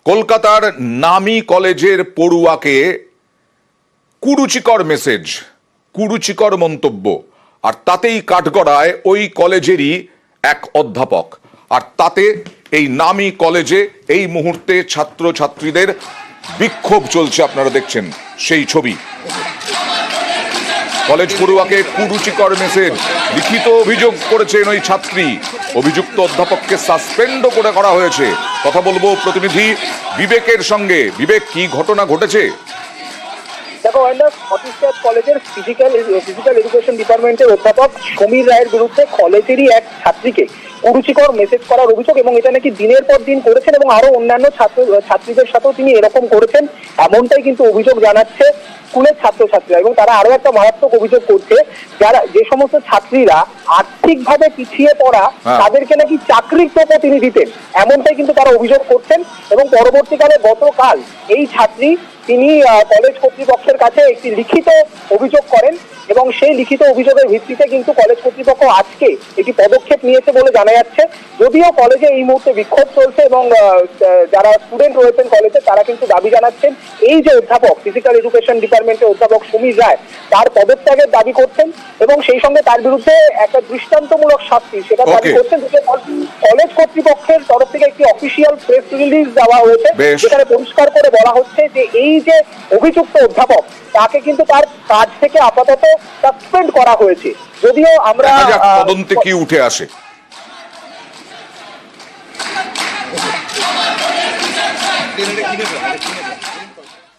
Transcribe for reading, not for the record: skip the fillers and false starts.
কলকাতার নামী কলেজের পড়ুয়াকে কুরুচিকর মেসেজ, কুরুচিকর মন্তব্য, আর তাতেই কাঠগড়ায় ওই কলেজেরই এক অধ্যাপক। আর তাতে এই নামী কলেজে এই মুহূর্তে ছাত্রছাত্রীদের বিক্ষোভ চলছে, আপনারা দেখছেন সেই ছবি। কলেজ পড়ুয়াকে কুরুচিকর মেসেজ, লিখিত অভিযোগ করেছেন ওই ছাত্রী। অভিযুক্ত অধ্যাপককে সাসপেন্ডও করা হয়েছে। কথা বলবো প্রতিনিধি বিবেকের সঙ্গে। বিবেক, কি ঘটনা ঘটেছে? দেখো, সতীশচন্দ্র কলেজের ফিজিক্যাল এডুকেশন ডিপার্টমেন্টের অধ্যাপক সমীর রায়ের বিরুদ্ধে কলেজেরই এক ছাত্রীকে কুরুচিকর মেসেজ করার অভিযোগ, এবং এটা নাকি দিনের পর দিন করেছেন এবং আরো অন্যান্য ছাত্রীদের সাথেও তিনি এরকম করেছেন, এমনটাই কিন্তু অভিযোগ জানাচ্ছে স্কুলের ছাত্রছাত্রীরা। এবং তারা আরো একটা মারাত্মক অভিযোগ করছে, যে সমস্ত ছাত্রীরা আর্থিকভাবে পিছিয়ে পড়া তাদেরকে নাকি চাকরির টোপও তিনি দিতেন, এমনটাই কিন্তু তারা অভিযোগ করছেন। এবং পরবর্তীকালে গতকাল এই ছাত্রী তিনি কলেজ কর্তৃপক্ষের কাছে একটি লিখিত অভিযোগ করেন, এবং সেই লিখিত অভিযোগের ভিত্তিতে কিন্তু কলেজ কর্তৃপক্ষ আজকে একটি পদক্ষেপ নিয়েছে বলে জানা যাচ্ছে। যদিও কলেজে এই মুহূর্তে বিক্ষোভ চলছে এবং যারা স্টুডেন্ট রয়েছেন কলেজে তারা কিন্তু দাবি জানাচ্ছেন এই যে অধ্যাপক, ফিজিক্যাল এডুকেশন ডিপার্টমেন্টের অধ্যাপক সমীর রায়, তার পদত্যাগের দাবি করছেন এবং সেই সঙ্গে তার বিরুদ্ধে একটা দৃষ্টান্তমূলক শাস্তি সেটা দাবি করছেন। কলেজ কর্তৃপক্ষের তরফ থেকে একটি অফিসিয়াল প্রেস রিলিজ দেওয়া হয়েছে, যেখানে পরিষ্কার করে বলা হচ্ছে যে এই যে অভিযুক্ত অধ্যাপক তাকে কিন্তু তার কাজ থেকে আপাতত সাসপেন্ড করা হয়েছে। যদিও আমরা তদন্তে কি উঠে আসে।